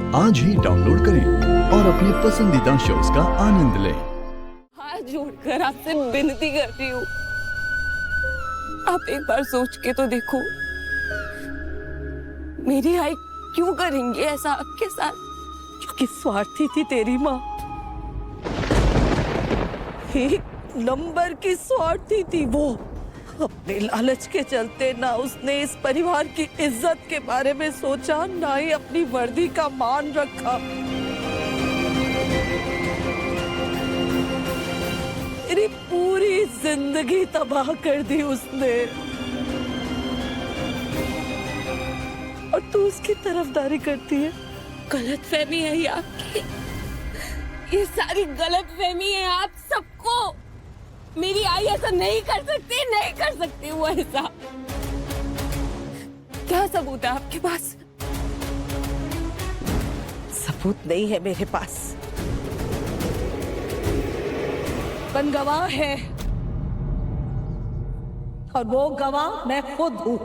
आज ही डाउनलोड करें और अपने पसंदीदा शोज का आनंद लें। हाथ जोड़कर आपसे विनती कर रही हूँ, आप एक बार सोच के तो देखो, मेरी आई क्यों करेंगे ऐसा आपके साथ? क्योंकि स्वार्थी थी तेरी माँ, एक नंबर की स्वार्थी थी वो। अपने लालच के चलते ना उसने इस परिवार की इज्जत के बारे में सोचा, ना ही अपनी वर्दी का मान रखा। मेरी पूरी जिंदगी तबाह कर दी उसने, और तू उसकी तरफदारी करती है। गलतफहमी है ये आपकी, ये सारी गलतफहमी है आप सबको। मेरी आई ऐसा नहीं कर सकती, नहीं कर सकती वो ऐसा। क्या सबूत है आपके पास? सबूत नहीं है मेरे पास, पर गवाह है, और वो गवाह मैं खुद हूं।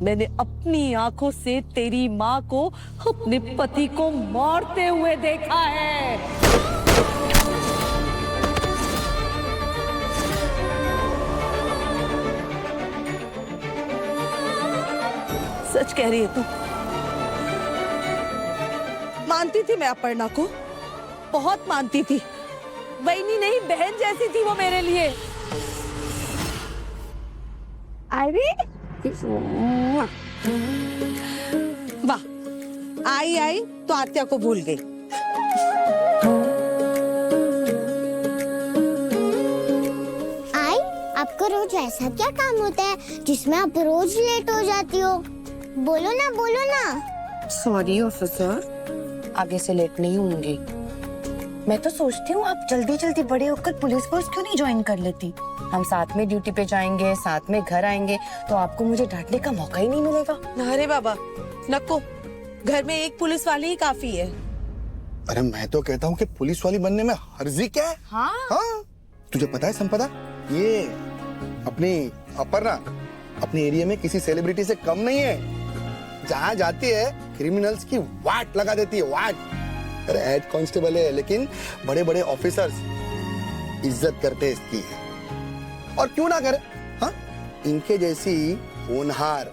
मैंने अपनी आंखों से तेरी माँ को अपने पति को मारते हुए देखा है। सच कह रही है तू? मानती थी मैं अपर्णा को, बहुत मानती थी। बहनी नहीं, बहन जैसी थी वो मेरे लिए। अरे वाह, आई आई तो आत्या को भूल गई। आई, आपको रोज ऐसा क्या काम होता है जिसमें आप रोज लेट हो जाती हो? बोलो ना, बोलो ना। सॉरी ऑफिसर, आगे से लेट नहीं होंगी। मैं तो सोचती हूँ आप जल्दी जल्दी बड़े होकर पुलिस फोर्स क्यों नहीं ज्वाइन कर लेती? हम साथ में ड्यूटी पे जाएंगे, साथ में घर आएंगे, तो आपको मुझे डांटने का मौका ही नहीं मिलेगा। अरे बाबा नको, घर में एक पुलिस वाली ही काफी है। अरे मैं तो कहता हूँ कि पुलिस वाली बनने में हर्जी क्या है? हाँ? तुझे पता है संपदा, ये अपनी अपर्णा अपने एरिया में किसी सेलिब्रिटी से कम नहीं है। जहाँ जाती है क्रिमिनल्स की वाट लगा देती है, वाट। अरे हेड कांस्टेबल है, लेकिन बड़े बड़े ऑफिसर्स इज्जत करते हैं इसकी, और क्यों ना करे। हाँ, इनके जैसी होनहार,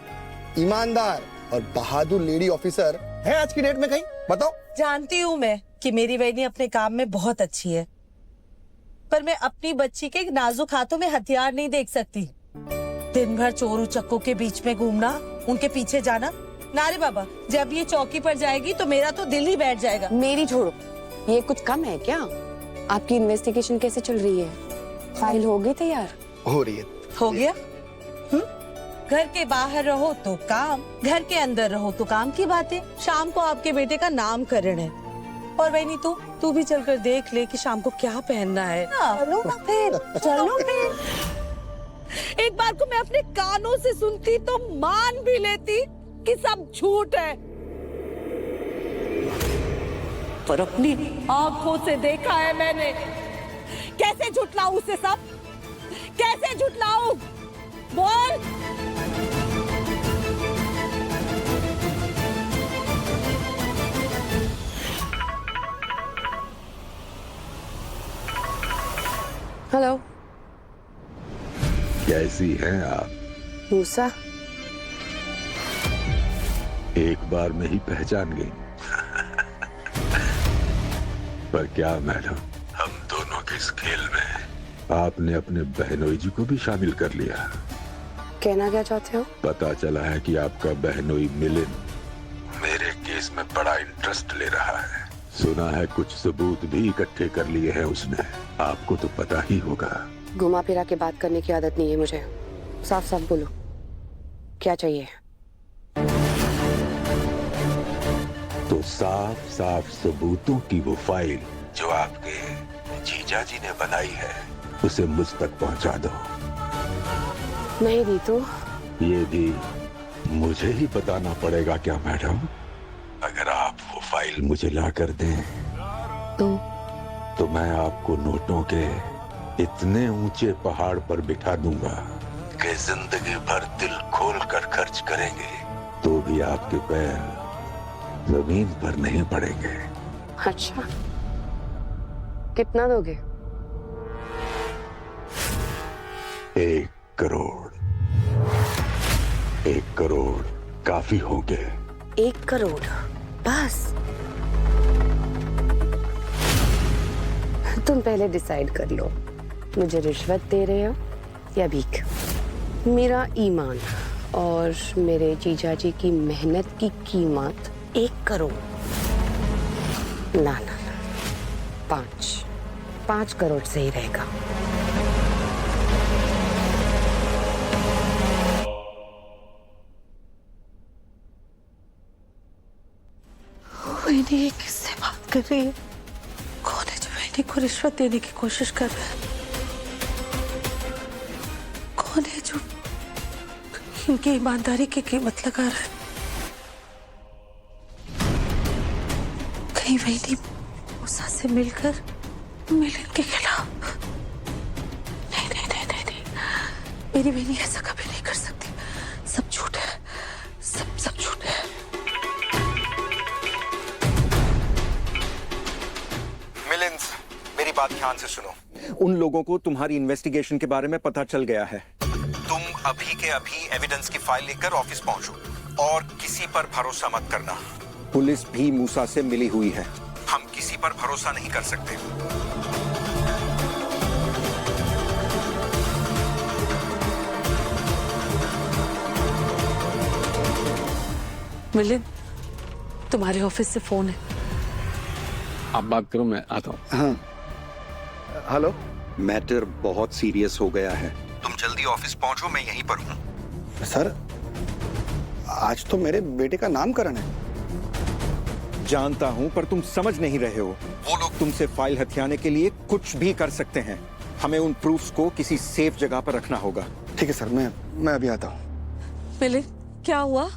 ईमानदार और बहादुर लेडी ऑफिसर है आज की डेट में कहीं? बताओ। जानती हूँ मैं कि मेरी बहनी अपने काम में बहुत अच्छी है, पर मैं अपनी बच्ची के नाजुक हाथों में हथियार नहीं देख सकती। दिन भर चोर उचक्कों के बीच में घूमना, उनके पीछे जाना। नारे बाबा, जब ये चौकी पर जाएगी तो मेरा तो दिल ही बैठ जाएगा। मेरी छोड़ो, ये कुछ कम है क्या? आपकी इन्वेस्टिगेशन कैसे चल रही है? फाइल हो गई तैयार? हो रही है। हो गया? घर के बाहर रहो तो काम, घर के अंदर रहो तो काम की बातें। शाम को आपके बेटे का नामकरण है, और बहनी तू भी चलकर देख ले कि शाम को क्या पहनना है। चलो ना फिर, चलो फिर। एक बार को मैं अपने कानों से सुनती तो मान भी लेती कि सब झूठ है, पर अपनी आंखों से देखा है मैंने। कैसे झुठलाऊं उसे सब? कैसे झुठलाऊं? बोल। हेलो, कैसी हैं आप? मूसा, एक बार में ही पहचान गई। पर क्या मैडम, हम दोनों के इस खेल में आपने अपने बहनोई जी को भी शामिल कर लिया। कहना क्या चाहते हो? पता चला है कि आपका बहनोई मिलिन मेरे केस में बड़ा इंटरेस्ट ले रहा है। सुना है कुछ सबूत भी इकट्ठे कर लिए हैं उसने। आपको तो पता ही होगा। घुमा फिरा के बात करने की आदत नहीं है मुझे, साफ साफ बोलो, क्या चाहिए? तो साफ साफ सबूतों की वो फाइल जो आपके जीजा जी ने बनाई है, उसे मुझ तक पहुंचा दो। नहीं दी तो? ये भी मुझे ही बताना पड़ेगा क्या मैडम? अगर आप वो फाइल मुझे ला कर दें तो मैं आपको नोटों के इतने ऊंचे पहाड़ पर बिठा दूंगा कि जिंदगी भर दिल खोल कर करेंगे तो भी आपके पैर जमीन पर नहीं पड़ेंगे। अच्छा, कितना दोगे? 1 करोड़। 1 करोड़ काफी होंगे। 1 करोड़ बस? तुम पहले डिसाइड कर लो, मुझे रिश्वत दे रहे हो या भीख? मेरा ईमान और मेरे जीजा जी की मेहनत की कीमत 1 करोड़। ना ना ना, 5 करोड़ सही रहेगा। वैनी ये किससे बात कर रही है? कौन है जो वैनी को रिश्वत देने की कोशिश कर रहा है? कौन है जो इनकी ईमानदारी की कीमत लगा रहा है? कहीं वैनी मूसा से मिलकर मिलन के खिलाफ? नहीं नहीं नहीं नहीं नहीं, मेरी वैनी ऐसा कभी नहीं कर सकती। सब झूठ है, सब झूठ है। मिलिंद, मेरी बात ध्यान से सुनो। उन लोगों को तुम्हारी इन्वेस्टिगेशन के बारे में पता चल गया है। तुम अभी के अभी एविडेंस की फाइल लेकर ऑफिस पहुंचो और किसी पर भरोसा मत करना। पुलिस भी मूसा से मिली हुई है, हम किसी पर भरोसा नहीं कर सकते। मिलिंद, तुम्हारे ऑफिस से फोन है। आप बात करो, मैं आता हूँ। हाँ हेलो। मैटर बहुत सीरियस हो गया है, तुम जल्दी ऑफिस पहुंचो, मैं यहीं पर हूँ। सर, आज तो मेरे बेटे का नामकरण है। जानता हूँ, पर तुम समझ नहीं रहे हो। वो लोग तुमसे फाइल हथियाने के लिए कुछ भी कर सकते हैं। हमें उन प्रूफ्स को किसी सेफ जगह पर रखना होगा। ठीक है सर, मैं अभी आता हूँ। मिलिंद, क्या हुआ?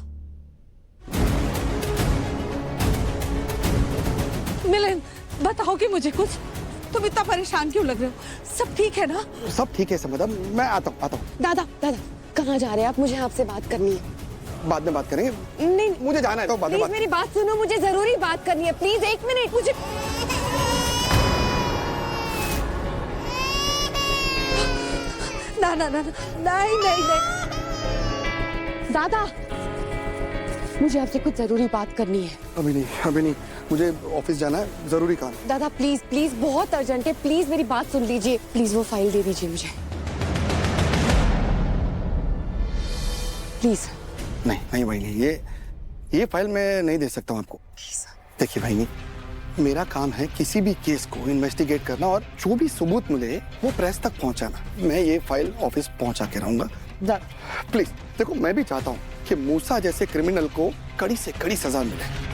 मिलिंद, बताओगे मुझे कुछ? तुम इतना परेशान क्यों लग रहे हो? सब ठीक है ना? सब ठीक है संपदा, मैं आता हूँ। दादा कहाँ जा रहे हैं आप? मुझे आपसे बात करनी है। बाद में बात करेंगे। नहीं, मुझे जाना है तो बाद में प्लीज बात। मेरी बात सुनो, मुझे जरूरी बात करनी है। प्लीज 1 मिनट मुझे। ना ना ना, नहीं नहीं नहीं। दादा, मुझे आपसे कुछ जरूरी बात करनी है। अभी नहीं, मुझे ऑफिस जाना है, जरूरी काम। दादा प्लीज बहुत अर्जेंट है, प्लीज मेरी बात सुन लीजिए। प्लीज वो फाइल दे दीजिए मुझे, प्लीज। नहीं भाई नहीं, ये फाइल मैं नहीं दे सकता हूँ आपको। देखिए भाई नहीं, मेरा काम है किसी भी केस को इन्वेस्टिगेट करना और जो भी सबूत मिले वो प्रेस तक पहुंचाना। मैं ये फाइल ऑफिस पहुंचा के रहूंगा। प्लीज देखो, मैं भी चाहता हूँ कि मूसा जैसे क्रिमिनल को कड़ी से कड़ी सजा मिले।